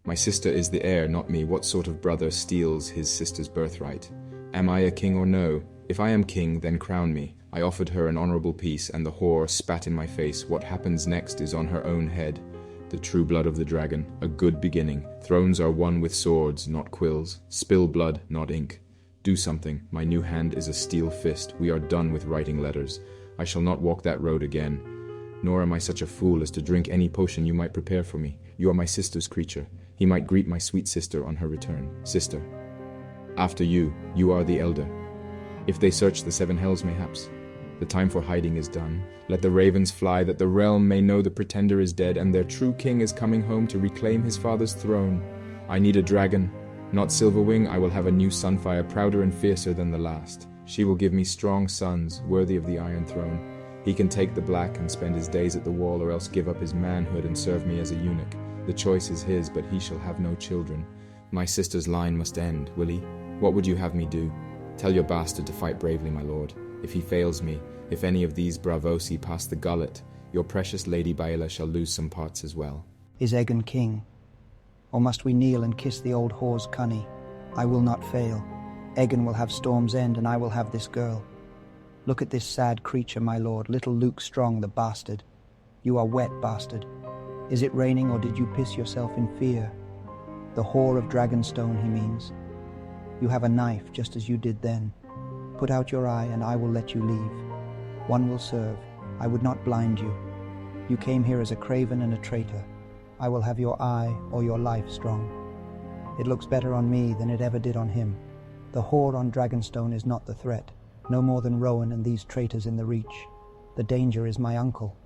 My sister is the heir, not me. What sort of brother steals his sister's birthright? Am I a king or no? If I am king, then crown me. I offered her an honorable peace, and the whore spat in my face. What happens next is on her own head. The true blood of the dragon, a good beginning. Thrones are won with swords, not quills. Spill blood, not ink. Do something. My new hand is a steel fist. We are done with writing letters. I shall not walk that road again. Nor am I such a fool as to drink any potion you might prepare for me. You are my sister's creature. He might greet my sweet sister on her return. Sister, after you, you are the elder. If they search the seven hells, mayhaps. The time for hiding is done. Let the ravens fly, that the realm may know the pretender is dead, and their true king is coming home to reclaim his father's throne. I need a dragon, not Silverwing. I will have a new Sunfire, prouder and fiercer than the last. She will give me strong sons, worthy of the Iron Throne. He can take the black and spend his days at the wall, or else give up his manhood and serve me as a eunuch. The choice is his, but he shall have no children. My sister's line must end, will he? What would you have me do? Tell your bastard to fight bravely, my lord. If he fails me, if any of these bravosi pass the gullet, your precious Lady Baela shall lose some parts as well. Is Aegon king? Or must we kneel and kiss the old whore's cunny? I will not fail. Aegon will have Storm's End, and I will have this girl. Look at this sad creature, my lord, little Luke Strong, the bastard. You are wet, bastard. Is it raining, or did you piss yourself in fear? The whore of Dragonstone, he means. You have a knife, just as you did then. Put out your eye, and I will let you leave. One will serve. I would not blind you. You came here as a craven and a traitor. I will have your eye or your life, Strong. It looks better on me than it ever did on him. The whore on Dragonstone is not the threat, no more than Rowan and these traitors in the Reach. The danger is my uncle.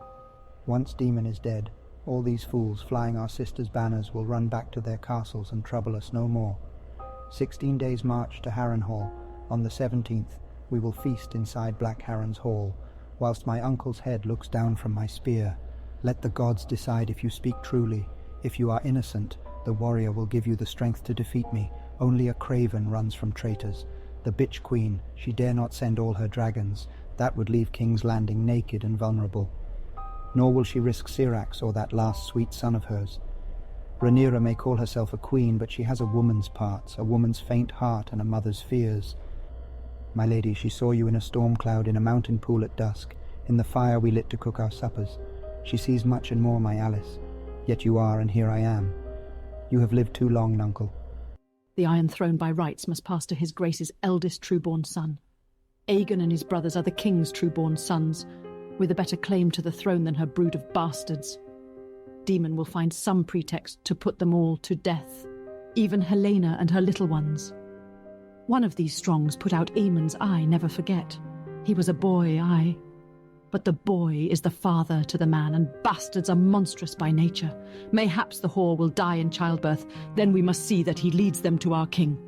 Once Demon is dead, all these fools flying our sisters' banners will run back to their castles and trouble us no more. 16 days' march to Harrenhal. On the 17th, we will feast inside Black Harren's hall, whilst my uncle's head looks down from my spear. Let the gods decide if you speak truly. If you are innocent, the warrior will give you the strength to defeat me. Only a craven runs from traitors. The bitch queen, she dare not send all her dragons. That would leave King's Landing naked and vulnerable. Nor will she risk Syrax or that last sweet son of hers. Rhaenyra may call herself a queen, but she has a woman's parts, a woman's faint heart and a mother's fears. My lady, she saw you in a storm cloud in a mountain pool at dusk, in the fire we lit to cook our suppers. She sees much and more, my Alice. Yet you are, and here I am. You have lived too long, nuncle. The Iron Throne by rights must pass to his Grace's eldest true-born son. Aegon and his brothers are the king's true-born sons, with a better claim to the throne than her brood of bastards. Demon will find some pretext to put them all to death, even Helaena and her little ones. One of these Strongs put out Aemond's eye, never forget. He was a boy, aye. But the boy is the father to the man, and bastards are monstrous by nature. Mayhaps the whore will die in childbirth, then we must see that he leads them to our king.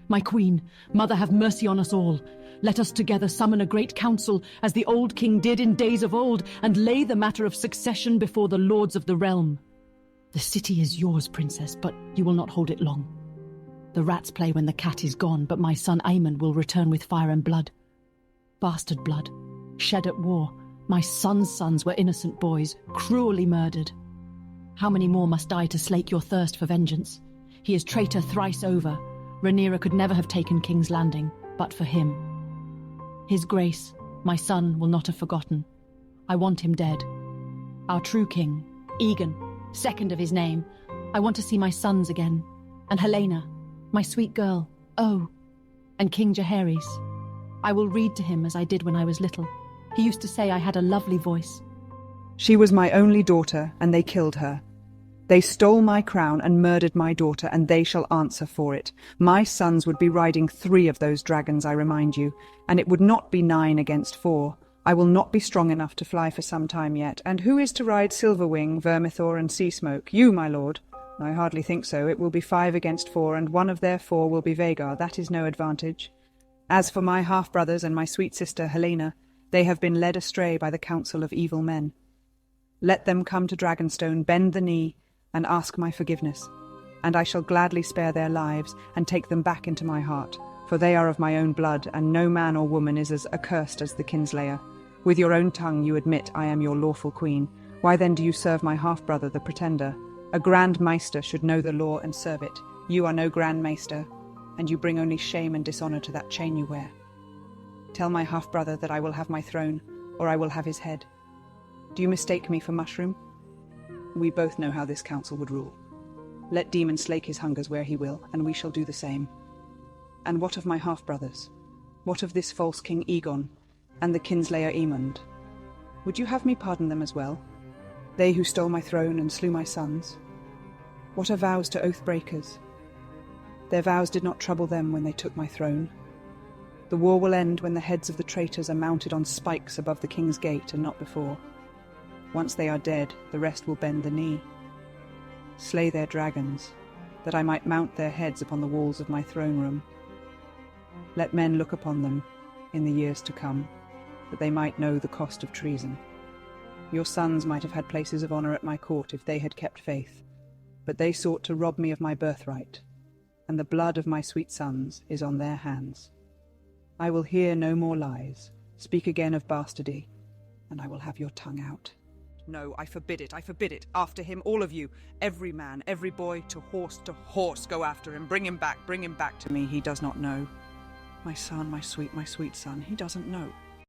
My queen, mother, have mercy on us all. Let us together summon a great council, as the old king did in days of old, and lay the matter of succession before the lords of the realm. The city is yours, princess, but you will not hold it long. The rats play when the cat is gone, but my son Aemond will return with fire and blood. Bastard blood, shed at war. My son's sons were innocent boys, cruelly murdered. How many more must die to slake your thirst for vengeance? He is traitor thrice over. Rhaenyra could never have taken King's Landing, but for him. His Grace, my son, will not have forgotten. I want him dead. Our true king, Aegon, second of his name. I want to see my sons again. And Helaena, my sweet girl, oh, and King Jaehaerys. I will read to him as I did when I was little. He used to say I had a lovely voice. She was my only daughter, and they killed her. They stole my crown and murdered my daughter, and they shall answer for it. My sons would be riding 3 of those dragons, I remind you, and it would not be 9 against 4. I will not be strong enough to fly for some time yet. And who is to ride Silverwing, Vermithor, and Seasmoke? You, my lord. I hardly think so. It will be 5 against 4, and one of their 4 will be Vhagar. That is no advantage. As for my half-brothers and my sweet sister Helaena, they have been led astray by the counsel of evil men. Let them come to Dragonstone, bend the knee, and ask my forgiveness, and I shall gladly spare their lives and take them back into my heart, for they are of my own blood, and no man or woman is as accursed as the kinslayer. With your own tongue you admit I am your lawful queen. Why then do you serve my half-brother, the Pretender? A Grand Maester should know the law and serve it. You are no Grand Maester, and you bring only shame and dishonor to that chain you wear. Tell my half-brother that I will have my throne, or I will have his head. Do you mistake me for Mushroom? We both know how this council would rule. Let Demon slake his hungers where he will, and we shall do the same. And what of my half-brothers? What of this false King Aegon, and the kinslayer Aemond? Would you have me pardon them as well? They who stole my throne and slew my sons? What are vows to oath-breakers? Their vows did not trouble them when they took my throne. The war will end when the heads of the traitors are mounted on spikes above the king's gate, and not before. Once they are dead, the rest will bend the knee. Slay their dragons, that I might mount their heads upon the walls of my throne room. Let men look upon them in the years to come, that they might know the cost of treason. Your sons might have had places of honor at my court if they had kept faith, but they sought to rob me of my birthright, and the blood of my sweet sons is on their hands. I will hear no more lies. Speak again of bastardy, and I will have your tongue out. No, I forbid it, I forbid it. After him, all of you, every man, every boy, to horse, go after him. Bring him back to me. He does not know. My son, my sweet son, he doesn't know.